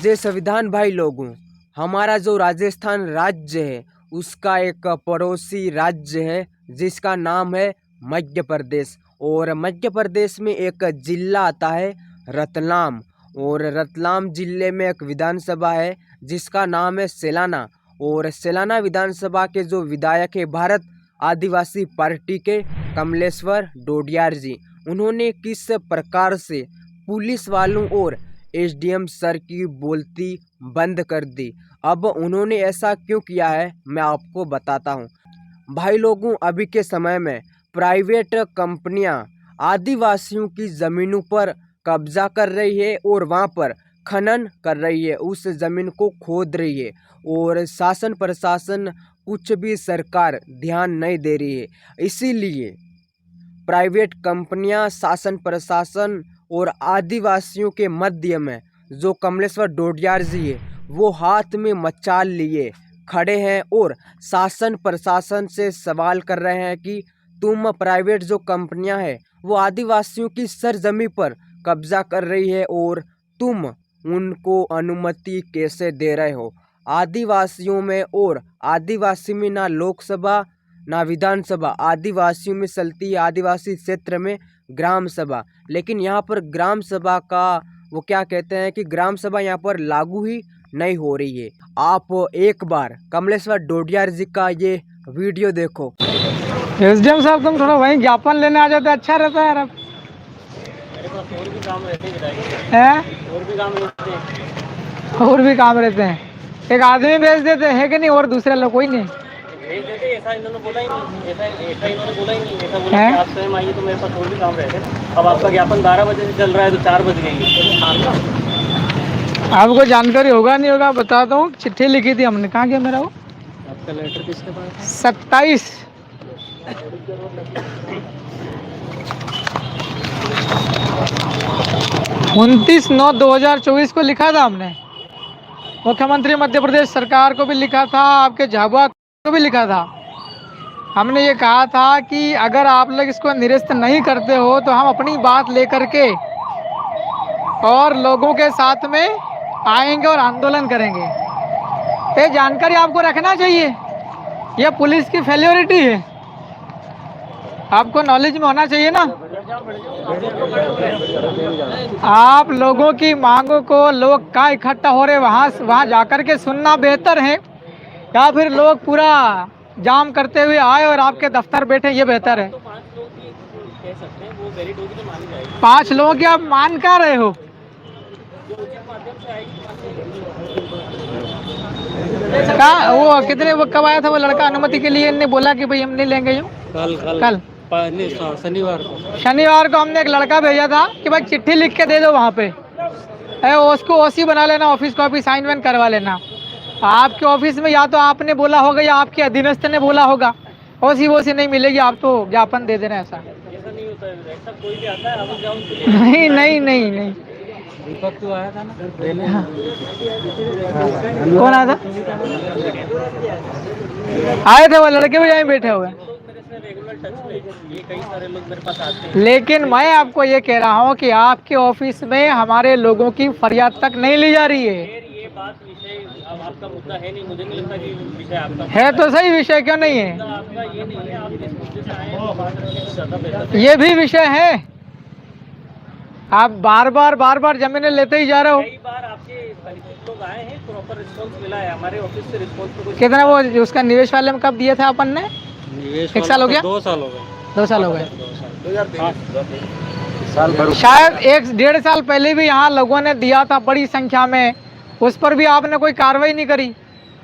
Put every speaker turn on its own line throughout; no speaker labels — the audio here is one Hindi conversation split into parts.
जय संविधान भाई लोगों। हमारा जो राजस्थान राज्य है उसका एक पड़ोसी राज्य है जिसका नाम है मध्य प्रदेश। और मध्य प्रदेश में एक जिला आता है रतलाम। और रतलाम जिले में एक विधानसभा है जिसका नाम है सेलाना। और सेलाना विधानसभा के जो विधायक है भारत आदिवासी पार्टी के कमलेश्वर डोडियार जी, उन्होंने किस प्रकार से पुलिस वालों और एसडीएम सर की बोलती बंद कर दी। अब उन्होंने ऐसा क्यों किया है मैं आपको बताता हूँ। भाई लोगों, अभी के समय में प्राइवेट कंपनियां आदिवासियों की ज़मीनों पर कब्जा कर रही है और वहां पर खनन कर रही है, उस ज़मीन को खोद रही है। और शासन प्रशासन कुछ भी सरकार ध्यान नहीं दे रही है। इसीलिए प्राइवेट कंपनियां शासन प्रशासन और आदिवासियों के मध्य में जो कमलेश्वर डोडियार जी है वो हाथ में मचाल लिए खड़े हैं और शासन प्रशासन से सवाल कर रहे हैं कि तुम प्राइवेट जो कंपनियां हैं वो आदिवासियों की सरजमी पर कब्जा कर रही है और तुम उनको अनुमति कैसे दे रहे हो। आदिवासियों में और आदिवासी में ना लोकसभा ना विधानसभा आदिवासियों में चलती है, आदिवासी क्षेत्र में ग्राम सभा। लेकिन यहाँ पर ग्राम सभा का वो क्या कहते हैं कि ग्राम सभा यहाँ पर लागू ही नहीं हो रही है। आप एक बार कमलेश्वर डोडियार जी का ये वीडियो देखो।
एसडीएम साहब, तुम थोड़ा वहीं ज्ञापन लेने आ जाते अच्छा रहता है यार। अब
मेरे पास और भी काम रहते
हैं,
और भी काम रहते हैं।
और भी काम रहते हैं। एक आदमी भेज देते हैं कि नहीं, और दूसरे लोग कोई नहीं
भेज देते। ऐसा इन्होंने बोला ही नहीं, ऐसा इन्होंने बोला ही नहीं। ऐसा बोला कि आप स्वयं आइए तो मेरे पास और भी काम रहते हैं। अब आपका ज्ञापन 12 बजे से चल रहा है तो 4 बज गए।
आपको जानकारी होगा नहीं होगा बताता हूँ। चिट्ठी लिखी थी हमने, कहाँ गया मेरा वो
आपका लेटर किसके पास?
27 29/9/2024 को लिखा था हमने। मुख्यमंत्री मध्य प्रदेश सरकार को भी लिखा था, आपके झाबुआ को भी लिखा था। हमने ये कहा था कि अगर आप लोग इसको निरस्त नहीं करते हो तो हम अपनी बात लेकर के और लोगों के साथ में आएंगे और आंदोलन करेंगे। ये जानकारी आपको रखना चाहिए। ये पुलिस की फेल्योरिटी है, आपको नॉलेज में होना चाहिए ना। आप लोगों की मांगों को लोग कहाँ इकट्ठा हो रहे वहाँ जाकर के सुनना बेहतर है, या फिर लोग पूरा जाम करते हुए आए और आपके दफ्तर बैठे, ये बेहतर है। 5 लोगों की आप मान क्या रहे हो? कहाँ वो कितने वो कब आया था वो लड़का अनुमति के लिए? इनने बोला कि भाई हम नहीं लेंगे। यूँ कल शनिवार को हमने एक लड़का भेजा था कि भाई चिट्ठी लिख के दे दो वहाँ पे, उसको ओसी बना लेना, ऑफिस कॉपी साइन वाइन करवा लेना। आपके ऑफिस में या तो आपने बोला होगा या आपके अधीनस्थ ने बोला होगा, ओसी वोसी नहीं मिलेगी, आप तो ज्ञापन दे देना। ऐसा
नहीं होता है, ऐसा कोई भी आता है आप जाओ।
नहीं नहीं नहीं नहीं।
दीपक तो आया था ना।
हाँ। कौन आया था? आए थे वो लड़के भी यहीं बैठे हुए।
ये कई सारे लोग मेरे पास आते हैं।
लेकिन मैं आपको ये कह रहा हूँ कि आपके ऑफिस में हमारे लोगों की फरियाद तक नहीं ली जा रही है।
ये बात विषय अब आपका मुद्दा है नहीं, मुझे नहीं लगता कि विषय आपका
है। तो सही विषय क्यों नहीं है?
आपका ये नहीं है। आप जिस मुद्दे से आए हैं वो बात रखने से ज़्यादा बेहतर है।
ये भी विषय है। आप बार बार जमीनें लेते ही जा रहे हो।
कई बार आपके परिचित लोग आए हैं, प्रॉपर रिस्पॉन्स मिला है हमारे ऑफिस से। रिस्पॉन्स
कितना वो उसका निवेश वाले में कब दिए थे अपन ने? 1 साल हो गया?
2 साल हो गए।
2 साल हो गए। शायद 1-1.5 साल पहले भी यहाँ लोगों ने दिया था बड़ी संख्या में, उस पर भी आपने कोई कार्रवाई नहीं करी।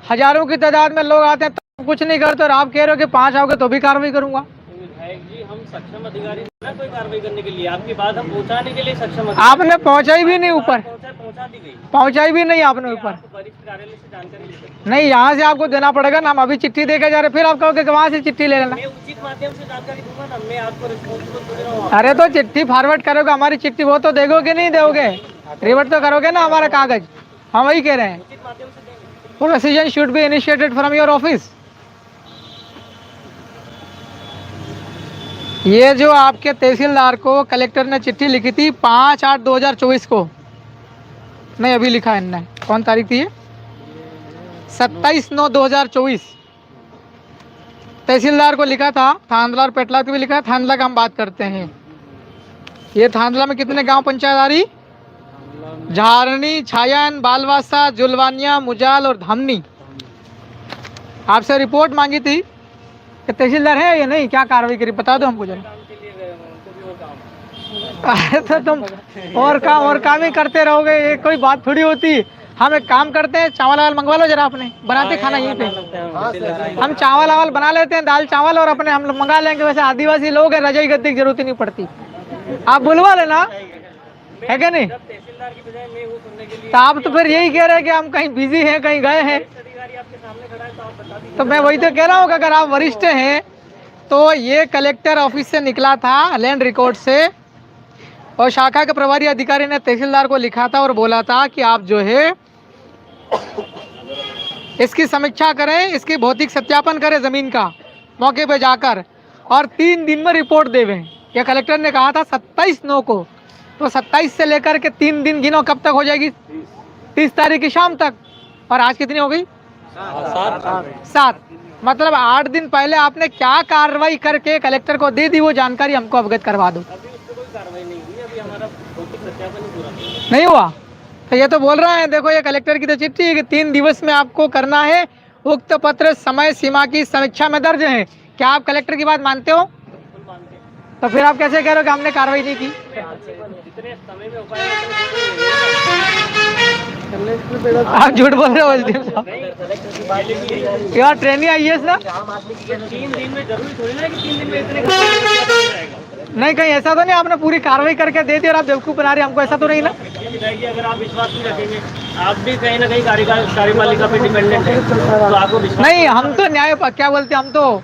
हजारों की तादाद में लोग आते हैं तो कुछ नहीं करते, और आप कह रहे हो कि 5 आओगे तो भी कार्रवाई करूंगा।
विधायक जी, हम सक्षम अधिकारी ना कोई कार्रवाई करने के लिए, आपकी बात हम पहुंचाने के लिए सक्षम।
आपने पहुंचाई भी नहीं ऊपर,
पहुंचा दी गई,
पहुंचाई भी नहीं आपने ऊपर।
वरिष्ठ कार्यालय से जानकारी ले सकते
नहीं, यहाँ से आपको देना पड़ेगा ना। हम अभी चिट्ठी देके जा रहे, फिर आप कहोगे कि वहाँ से चिट्ठी ले लेना।
मैं उचित माध्यम से जानकारी दूंगा ना, मैं आपको रिस्पॉन्सिबल थोड़ी रहूंगा।
अरे तो चिट्ठी फॉरवर्ड करोगे, हमारी चिट्ठी वो तो देखोगे नहीं, दोगे रिवर्ट तो करोगे ना हमारा कागज। हम वही कह रहे हैं,
उचित माध्यम से देंगे।
Procedure should be initiated from your office. ये जो आपके तहसीलदार को कलेक्टर ने चिट्ठी लिखी थी 5/8/2024 को, नहीं अभी लिखा है इनने। कौन तारीख थी ये? 27/9/2024। तहसीलदार को लिखा था, थांदला और पेटला को भी लिखा है। थांदला का हम बात करते हैं। ये थांदला में कितने गांव पंचायत आ रही? झारनी, छायन, बालवासा, जुलवानिया, मुजाल और धामनी। आपसे रिपोर्ट मांगी थी कि तहसीलदार है या नहीं, क्या कार्रवाई करी बता दो हमको जरा। तो तुम और काम ही करते रहोगे, ये कोई बात थोड़ी होती। हम एक काम करते हैं, चावल वावल मंगवा लो जरा, अपने बनाते खाना यहीं पे। हम चावल वावल बना लेते हैं, दाल चावल, और अपने हम लोग मंगा लेंगे। वैसे आदिवासी लोग हैं, रजाई गद्दी की जरूरत ही नहीं पड़ती, आप बुलवा लेना, है क्या नहीं? तो आप तो फिर यही कह रहे हैं कि हम कहीं बिजी हैं, कहीं गए हैं। तो मैं वही तो कह रहा हूँ कि अगर आप वरिष्ठ हैं तो ये कलेक्टर ऑफिस से निकला था, लैंड रिकॉर्ड से, और शाखा के प्रभारी अधिकारी ने तहसीलदार को लिखा था और बोला था कि आप जो है इसकी समीक्षा करें, इसकी भौतिक सत्यापन करें ज़मीन का मौके पे जाकर, और 3 दिन में रिपोर्ट देवें। यह कलेक्टर ने कहा था 27/9 को, तो 27 से लेकर के 3 दिन गिनो, कब तक हो जाएगी? 30 तारीख की शाम तक। और आज कितनी हो गई? 7। मतलब 8 दिन पहले आपने क्या कार्रवाई करके कलेक्टर को दे दी, वो जानकारी हमको अवगत करवा दो। नहीं हुआ तो ये तो बोल रहा है, देखो ये कलेक्टर की तो चिट्ठी है कि 3 दिवस में आपको करना है। उक्त पत्र समय सीमा की समीक्षा में दर्ज है। क्या आप कलेक्टर की बात मानते हो? तो फिर आप कैसे कह रहे हो कि हमने कार्रवाई नहीं की? आप झूठ बोल रहे हो एसडीएम साहब। यार ट्रेनिंग आई है ना, 3 दिन में जरूरी थोड़ी ना कि 3 दिन में इतने नहीं, कहीं ऐसा तो नहीं आपने पूरी कार्रवाई करके दे दी और आप बेवकूफ बना रहे, हमको ऐसा तो नहीं ना? अगर आप विश्वास नहीं रखेंगे, आप भी कहीं ना कहीं कार्यपालिका पे डिपेंडेंट है, तो आपको नहीं। हम तो न्याय क्या बोलते हैं, हम तो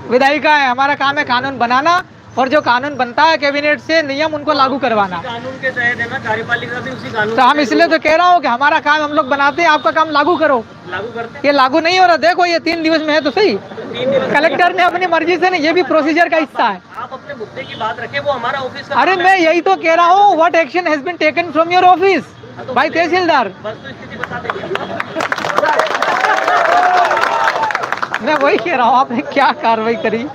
विधायिका है, हमारा काम है कानून बनाना, और जो कानून बनता है कैबिनेट से नियम उनको लागू करवाना। कानून के तहत है ना, कार्यपालिका भी उसी कानून। तो हम इसलिए तो कह रहा हूँ कि हमारा काम हम लोग बनाते हैं, आपका काम लागू करो। लागू करते, ये लागू नहीं हो रहा। देखो ये 3 दिवस में है तो सही, कलेक्टर ने अपनी मर्जी से नहीं, ये भी प्रोसीजर का हिस्सा है। आप अपने मुद्दे की बात रखें, वो हमारा ऑफिस। अरे मैं यही तो कह रहा हूँ, what action has been taken from your office by tehsildar. मैं वही कह रहा हूँ, आपने क्या कार्रवाई करी?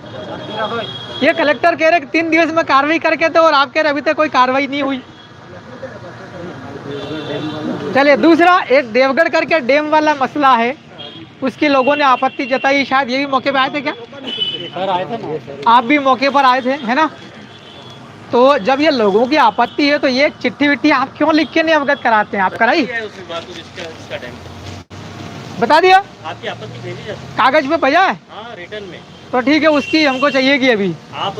ये कलेक्टर कह रहे 3 दिवस में कार्रवाई करके तो, और आप कह रहे अभी तक कोई कार्रवाई नहीं हुई। चलिए दूसरा, एक देवगढ़ करके डैम वाला मसला है, उसकी लोगों ने आपत्ति जताई। शायद ये भी मौके पे आए थे क्या? सर आए थे ना, आप भी मौके पर आए थे, है ना? तो जब ये लोगों की आपत्ति है तो ये चिट्ठी विट्ठी आप क्यों लिख के नहीं अवगत कराते हैं? आप कराई, बता दिया, आपकी आपत्ति भेजी जाती, कागज पे भेजा है, रिटर्न में। तो ठीक है, उसकी हमको चाहिए कि अभी आप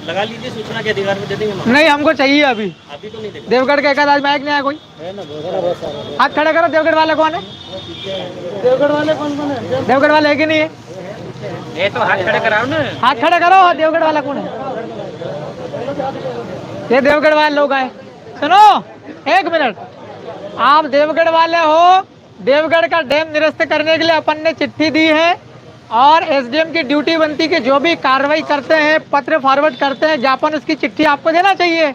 लगा लीजिए, सूचना के अधिकार में दे देंगे। नहीं, हमको चाहिए अभी तो नहीं देंगे। देवगढ़ का एकाध मैच नहीं आया कोई? हाथ खड़ा करो, देवगढ़ वाले कौन है? देवगढ़ वाले कौन है? देवगढ़ वाले है कि नहीं है? ये तो हाथ खड़ा कराओ ना, हाथ खड़ा करो। देवगढ़ वाला कौन है? ये देवगढ़ वाले लोग आए। सुनो 1 मिनट, आप देवगढ़ वाले हो, देवगढ़ का डैम निरस्त करने के लिए अपन ने चिट्ठी दी है, और एसडीएम की ड्यूटी बनती कि जो भी कार्रवाई करते हैं, पत्र फॉरवर्ड करते हैं, ज्ञापन, उसकी चिट्ठी आपको देना चाहिए।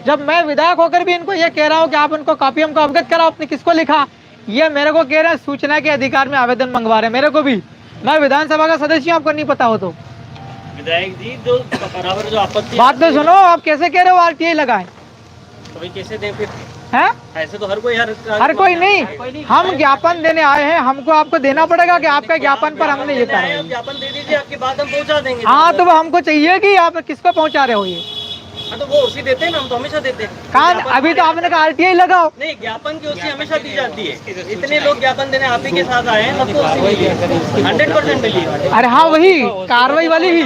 जब मैं विधायक होकर भी इनको ये कह रहा हूँ कि आप उनको कॉपी हमको अवगत कराओ, आपने किसको लिखा? ये मेरे को कह रहे हैं सूचना के अधिकार में आवेदन मंगवा रहे हैं, मेरे को भी। मैं विधानसभा का सदस्य हूँ, आपको नहीं पता हो तो। विधायक जी जो बराबर जो आपत्ति, बात तो सुनो, आप कैसे कह रहे हो आरटीआई लगाए? तो भाई कैसे दें फिर? है ऐसे तो हर कोई नहीं, हम ज्ञापन देने आए हैं, हमको आपको देना पड़ेगा कि आपका ज्ञापन पर हमने ये कहा। ज्ञापन दे दीजिए, आपकी बात हम पहुंचा देंगे। हाँ, तो वो हमको चाहिए कि आप किसको पहुंचा रहे हो ये? तो वो उसी देते हैं ना, हम तो हमेशा देते हैं। कहाँ? अभी तो आपने कहा आरटीआई लगाओ। नहीं, ज्ञापन की उसी हमेशा दी जाती है। इतने लोग ज्ञापन देने आप ही के साथ आए हैं, सबको 100% मिली। अरे हाँ, वही कार्रवाई वाली ही,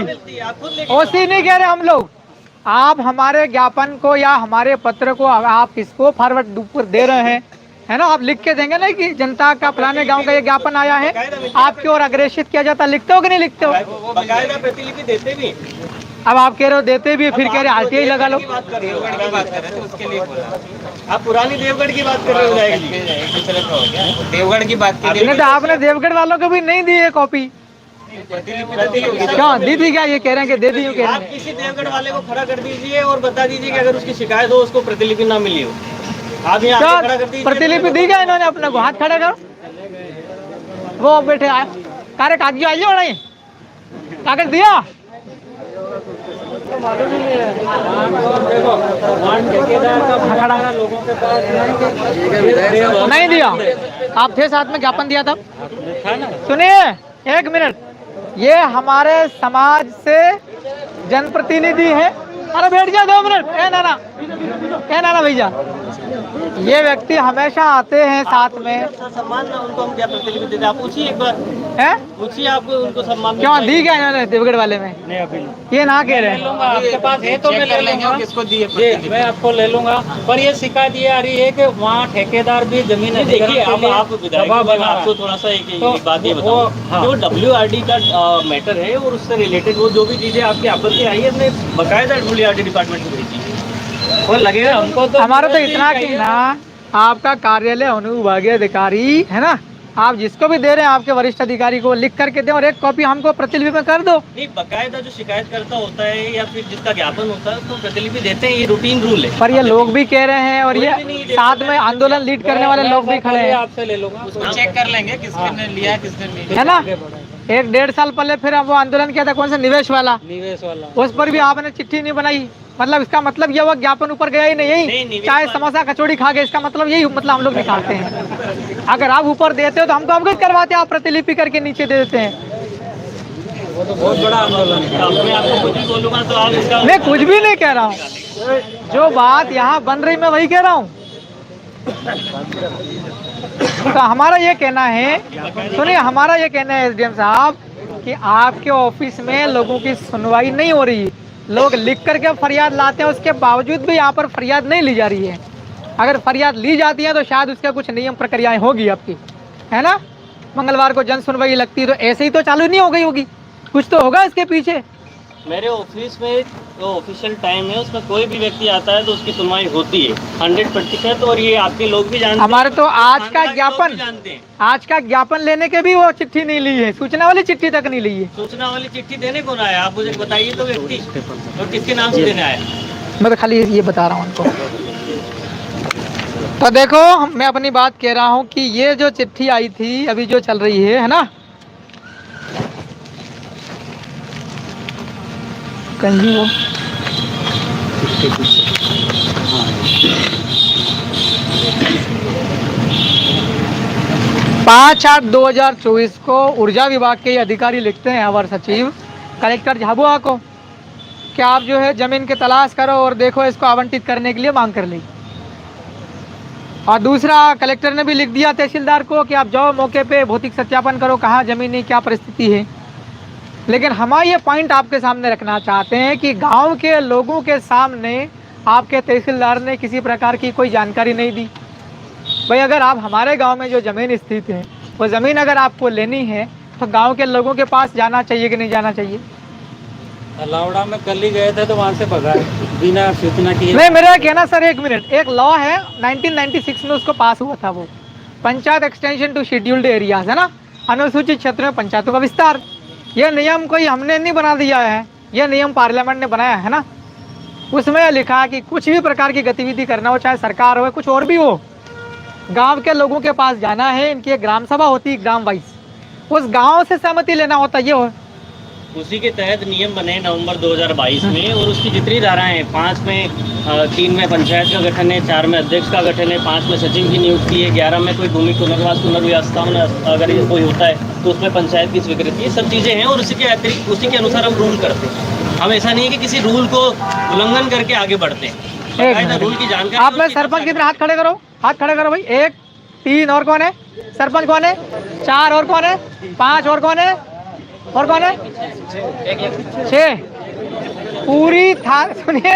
ओसी नहीं कह रहे हम लोग। आप हमारे ज्ञापन को या हमारे पत्र को आप किसको फॉरवर्ड दे रहे हैं, है ना? आप लिख के देंगे ना कि जनता का फलाने गांव का ये ज्ञापन आया है, आपकी ओर अग्रेसित किया जाता। लिखते हो कि नहीं लिखते हो? बकायदा प्रतिलिपि देते भी। अब आप कह रहे हो देते भी, फिर कह रहे आरटीआई लगा लो। आप पुरानी देवगढ़ की बात कर रहे हो? देवगढ़ की बात कर रहे हो तो आपने देवगढ़ वालों को भी नहीं दी है कॉपी? क्यों दी थी? क्या ये कह रहे हैं कि दे दी? कह रहे हैं किसी देवगढ़ वाले को खड़ा कर दीजिए और बता दीजिए कि अगर उसकी शिकायत हो, उसको प्रतिलिपि ना मिली हो,
आप यहाँ आके खड़ा कर दीजिए।
प्रतिलिपि दी क्या इन्होंने अपने को? हाथ खड़ा करो। वो बैठे आए कार्य कागज आइए और नहीं कागज दिया नहीं दिया। आप थे साथ में, ज्ञापन दिया था। सुनिए 1 मिनट, ये हमारे समाज से जनप्रतिनिधि है। अरे बैठ जा 2 मिनट। ए नाना भैया, ये व्यक्ति हमेशा आते हैं साथ में।
सम्मान ना उनको हम क्या प्रतिलिपि देते हैं? आप पूछिए एक बार,
है
पूछिए आपको उनको सम्मान
क्यों दी क्या इन्होंने देवगढ़ वाले में?
नहीं अभी
ये ना कह रहे हैं।
आपके पास है तो मैं ले लूंगा। किसको दिए? मैं आपको ले लूंगा, पर ये शिकायत ये आ रही है कि वहाँ ठेकेदार भी जमीन है। देखिए अब आप विधायक हैं, मैं आपको थोड़ा सा एक बात ये बताऊँ, जो WRD का मैटर है और उससे रिलेटेड वो जो भी चीजें आपकी आपत्ति आई है, हमने बकायदा WRD डिपार्टमेंट को भेजी है। और लगेगा हमको तो
हमारा तो इतना कि ना आपका कार्यालय अनुविभागीय अधिकारी है ना, आप जिसको भी दे रहे हैं आपके वरिष्ठ अधिकारी को लिख करके दें और एक कॉपी हमको प्रतिलिपि में कर दो।
नहीं, बकायदा जो शिकायतकर्ता होता है या फिर जिसका ज्ञापन होता है तो प्रतिलिपि देते हैं, ये रूटीन रूल है।
पर ये लोग भी कह रहे हैं और ये साथ में आंदोलन लीड करने वाले लोग भी खड़े हैं।
आपसे ले लूंगा, उसको चेक कर लेंगे किसने लिया किसने नहीं,
है ना। 1-1.5 साल पहले फिर वो आंदोलन किया था, कौन सा निवेश वाला, उस पर भी आपने चिट्ठी नहीं बनाई। मतलब इसका मतलब ये हुआ ज्ञापन ऊपर गया ही नहीं, चाहे समोसा कचौड़ी खा गए, इसका मतलब यही मतलब हम लोग निकालते हैं। अगर आप ऊपर देते हो तो हमको अवगत करवाते, आप प्रतिलिपि करके नीचे दे देते हैं।
बहुत बड़ा आंदोलन है। मैं आपको कुछ भी बोलूंगा तो आप इसका
मैं कुछ भी नहीं कह रहा हूँ, जो बात यहाँ बन रही मैं वही कह रहा हूँ। तो हमारा ये कहना है, सुनिए हमारा ये कहना है SDM साहब कि आपके ऑफिस में लोगों की सुनवाई नहीं हो रही, लोग लिख करके फरियाद लाते हैं, उसके बावजूद भी यहाँ पर फरियाद नहीं ली जा रही है। अगर फरियाद ली जाती है तो शायद उसका कुछ नियम प्रक्रियाएं होगी आपकी, है ना। मंगलवार को जन सुनवाई लगती है तो ऐसे ही तो चालू नहीं हो गई होगी, कुछ तो होगा इसके पीछे।
मेरे ऑफिस में जो ऑफिशियल टाइम है उसमें कोई भी व्यक्ति आता है तो उसकी सुनवाई होती है 100%। और ये आपके लोग भी जानते हैं,
हमारे तो आज का ज्ञापन,
जानते हैं।
आज का ज्ञापन लेने के भी वो चिट्ठी नहीं ली है, सूचना वाली चिट्ठी तक नहीं ली है।
सूचना वाली चिट्ठी देने कौन आया? आप मुझे बताइए तो व्यक्ति, और किसके नाम से देने आया?
मैं तो खाली ये बता रहा हूँ उनको। तो देखो मैं अपनी बात कह रहा हूँ कि ये जो चिट्ठी आई थी अभी जो चल रही है ना, कहीं वो 5/8/2024 को ऊर्जा विभाग के अधिकारी लिखते हैं अवर सचिव कलेक्टर झाबुआ को कि आप जो है जमीन की तलाश करो और देखो इसको आवंटित करने के लिए मांग कर ली। और दूसरा कलेक्टर ने भी लिख दिया तहसीलदार को कि आप जाओ मौके पे भौतिक सत्यापन करो, कहाँ जमीनी क्या परिस्थिति है। लेकिन हम ये पॉइंट आपके सामने रखना चाहते हैं कि गांव के लोगों के सामने आपके तहसीलदार ने किसी प्रकार की कोई जानकारी नहीं दी। भाई अगर आप हमारे गांव में जो ज़मीन स्थित है वो ज़मीन अगर आपको लेनी है तो गांव के लोगों के पास जाना चाहिए कि नहीं जाना चाहिए।
अलावड़ा में कल ही गए थे तो वहाँ से भगाए बिना सूचना किए।
नहीं मेरा कहना सर 1 मिनट, एक लॉ है 1996 में उसको पास हुआ था, वो panchayat extension to scheduled areas है ना, अनुसूचित क्षेत्र में पंचायतों का विस्तार। यह नियम कोई हमने नहीं बना दिया है, यह नियम पार्लियामेंट ने बनाया है ना। उसमें लिखा है कि कुछ भी प्रकार की गतिविधि करना हो, चाहे सरकार हो कुछ और भी हो, गांव के लोगों के पास जाना है। इनकी एक ग्राम सभा होती है ग्राम वाइज, उस गांव से सहमति लेना होता है। ये हो
उसी के तहत नियम बने नवंबर 2022 में, और उसकी जितनी धाराएं हैं 5 में 3 में पंचायत का गठन है, 4 में अध्यक्ष का गठन है, 5 में सचिव की नियुक्ति है, 11 में कोई भूमि पुनर्वास पुनर्व्यवस्था अगर ये कोई होता है तो उसमें पंचायत की स्वीकृति, ये सब चीज़ें हैं। और उसी के अतिरिक्त उसी के अनुसार हम रूल करते हैं। हम ऐसा नहीं है कि किसी रूल को उल्लंघन करके आगे बढ़ते हैं, रूल की जानकारी।
आप में सरपंच कितने हाथ खड़े करो, हाथ खड़े करो भाई। 1 3 और कौन है? सरपंच कौन है? 4 और कौन है? 5 और कौन है? और कौन है? 6। पूरी सुनिए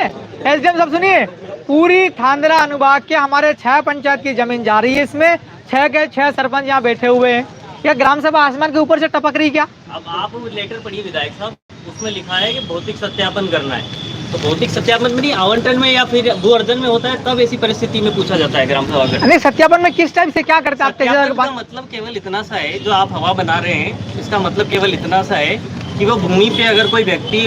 SDM सब सुनिए, पूरी थांदरा अनुभाग के हमारे 6 पंचायत की जमीन जा रही है। इसमें 6 के 6 सरपंच यहाँ बैठे हुए हैं। क्या ग्राम सभा आसमान के ऊपर से टपक रही क्या?
अब आप लेटर पढ़िए विधायक साहब, उसमें लिखा है कि भौतिक सत्यापन करना है। तो भौतिक सत्यापन में नहीं, आवंटन में या फिर भू अर्जन में होता है, तब ऐसी परिस्थिति में पूछा जाता है ग्राम सभा का।
नहीं सत्यापन में किस टाइप से क्या करते हैं?
सत्यापन का मतलब केवल इतना सा है, जो आप हवा बना रहे हैं इसका मतलब केवल इतना सा है कि वो भूमि पे अगर कोई व्यक्ति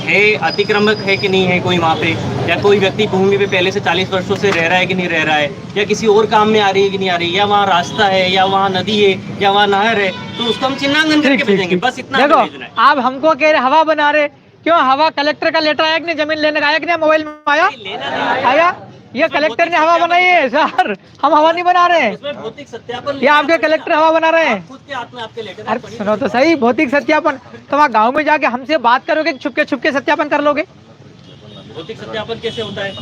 है, अतिक्रमक है कि नहीं है कोई वहाँ पे, या कोई व्यक्ति भूमि पे पहले से 40 वर्षों से रह रहा है कि नहीं रह रहा है, या किसी और काम में आ रही है कि नहीं आ रही है, या वहाँ रास्ता है, या वहाँ नदी है, या वहाँ नहर है, तो उसको हम चिन्हांकन करके भेजेंगे। बस इतना हमें
देखो
भेजना है।
आप हमको कह रहे हवा बना रहे, क्यों हवा कलेक्टर का लेटर आया कि नहीं, जमीन लेने का आया कि नहीं, मोबाइल में आया
लेना नहीं है।
आया, ये कलेक्टर ने हवा बनाई है सर, हम हवा नहीं बना रहे हैं,
उसमें भौतिक सत्यापन
ये आपके कलेक्टर हवा बना रहे हैं।
खुद के हाथ में आपके लेटर
अरे सुनो तो सही, भौतिक सत्यापन तो वहाँ गाँव में जाके हमसे बात करोगे कि छुपके छुपके सत्यापन कर लोगे?
भौतिक सत्यापन कैसे होता है?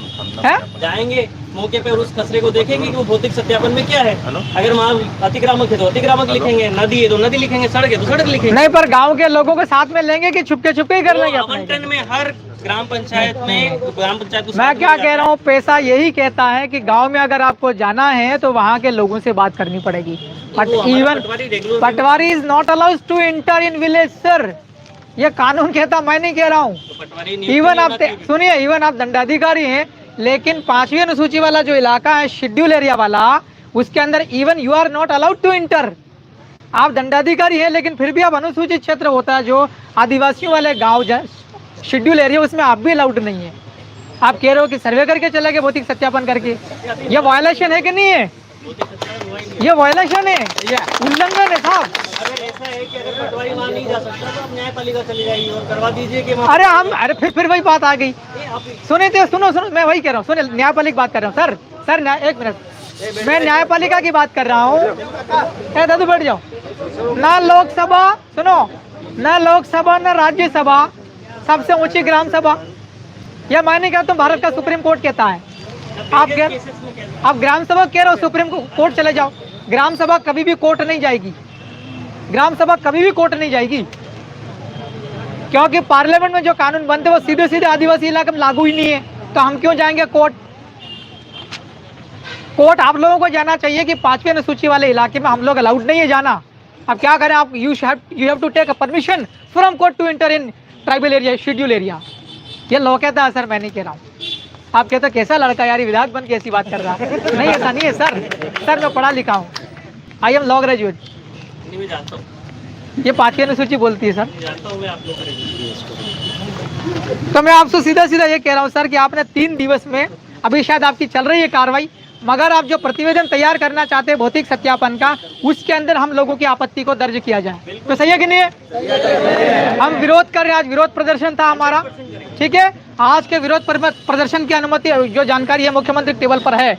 हैं?
जाएंगे मौके पे और उस खसरे को देखेंगे कि वो भौतिक सत्यापन में क्या है। अगर वहाँ अतिक्रामक है तो अतिक्रामक लिखेंगे, नदी है तो नदी लिखेंगे, सड़क है तो सड़क लिखेंगे।
नहीं, पर गांव के लोगों को साथ में लेंगे कि छुपके छुपके ही कर लेंगे
वो
अपने?
आवंटन में हर ग्राम पंचायत में, ग्राम पंचायत को
मैं
साथ
क्या
में
कह रहा हूँ, पैसा यही कहता है कि गांव में अगर आपको जाना है तो वहाँ के लोगों से बात करनी पड़ेगी। बट
वो हमारा
even
patwari regular
patwari is not allowed to enter in village sir, ये कानून कहता, मैं नहीं कह रहा हूँ।
तो पटवारी नियुक्त
इवन
नहीं
आप
होना चाहिए।
सुनिए, इवन आप दंडाधिकारी हैं, लेकिन 5वीं अनुसूची वाला जो इलाका है, शेड्यूल एरिया वाला, उसके अंदर even you are not allowed to enter. आप दंडाधिकारी हैं लेकिन फिर भी आप अनुसूचित क्षेत्र होता है जो आदिवासियों वाले गांव शेड्यूल एरिया, उसमें आप भी अलाउड नहीं है। आप कह रहे हो कि सर्वे करके चले गए भौतिक सत्यापन करके, ये वायलेशन है कि नहीं है?
भौतिक सत्यापन हुआ ही नहीं।
ये वायलेशन है, ये उल्लंघन है साहब।
अगर ऐसा है कि अगर पटवारी वहाँ नहीं जा सकता तो आप न्यायपालिका चली जाइए और करवा दीजिए कि वहाँ
अरे हम, अरे फिर वही बात आ गई।
आप
सुने थे, सुनो सुनो, मैं वही कह रहा हूँ, सुने, न्यायपालिका बात कर रहा हूँ सर, एक मिनट, मैं न्यायपालिका की बात कर रहा हूँ। दादू बैठ जाओ। ना लोकसभा, सुनो, ना लोकसभा ना राज्यसभा, सबसे ऊंची ग्राम सभा, यह मायने क्या तुम भारत का सुप्रीम कोर्ट कहता है। आप ग्राम सभा कह रहे हो, सुप्रीम कोर्ट चले जाओ। ग्राम सभा कभी भी कोर्ट नहीं जाएगी, ग्राम सभा कभी भी कोर्ट नहीं जाएगी, क्योंकि पार्लियामेंट में जो कानून बनते हैं वो सीधे सीधे आदिवासी इलाके में लागू ही नहीं है, तो हम क्यों जाएंगे कोर्ट? कोर्ट आप लोगों को जाना चाहिए कि 5वीं अनुसूची वाले इलाके में हम लोग अलाउड नहीं है जाना। अब क्या करें, आप you have to take a permission from court to enter in tribal area, schedule area. ये लॉ कहता है सर, मैं नहीं कह रहा हूँ। आप कहते हो कैसा लड़का यार, विधायक बन के ऐसी बात कर रहा है। नहीं, ऐसा नहीं है सर, सर मैं पढ़ा लिखा हूँ, आई एम लॉ ग्रेजुएट।
नहीं, मैं जानता हूँ,
ये 5वीं अनुसूची बोलती है सर।
जानता हूँ मैं आप लोग करेंगे।
तो मैं आपसे सीधा सीधा ये कह रहा हूँ सर कि आपने 3 दिवस में, अभी शायद आपकी चल रही है कार्रवाई, मगर आप जो प्रतिवेदन तैयार करना चाहते हैं भौतिक सत्यापन का, उसके अंदर हम लोगों की आपत्ति को दर्ज किया जाए, तो सही है कि नहीं है? हम विरोध कर रहे हैं, आज विरोध प्रदर्शन था हमारा, ठीक है। आज के विरोध प्रदर्शन की अनुमति, जो जानकारी है मुख्यमंत्री टेबल पर है,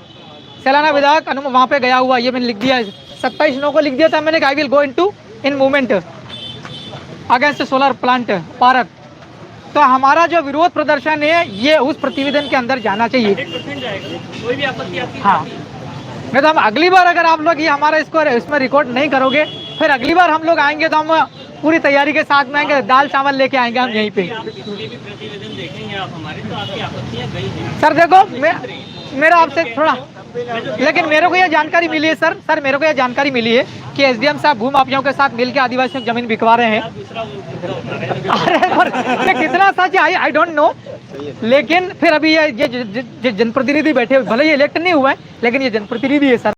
सैलाना विधायक वहाँ पे गया हुआ, ये मैंने लिख दिया, 27/9 को लिख दिया था मैंने, I will go in movement against solar plant park. तो हमारा जो विरोध प्रदर्शन है ये उस प्रतिवेदन के अंदर जाना चाहिए।
100% जाएगा, कोई भी आपत्ति आपकी
हाँ, नहीं तो हम अगली बार अगर आप लोग ये हमारा इसको इसमें रिकॉर्ड नहीं करोगे, फिर अगली बार हम लोग आएंगे तो हम पूरी तैयारी के साथ में आएंगे, दाल चावल लेके आएंगे हम यहीं पे।
आप जितने भी प्रतिवेदन देखेंगे आप हमारे, तो आपकी आपत्तियाँ गई हैं।
सर देखो, मेरा आपसे थोड़ा, लेकिन मेरे को यह जानकारी मिली है सर, मेरे को यह जानकारी मिली है कि एसडीएम साहब भूमाफियाओं के साथ मिलकर आदिवासियों की जमीन बिकवा रहे हैं। अरे पर ये कितना सच है आई डोंट नो, लेकिन फिर अभी ये जनप्रतिनिधि बैठे, भले ये इलेक्ट नहीं हुआ है, लेकिन ये जनप्रतिनिधि है सर।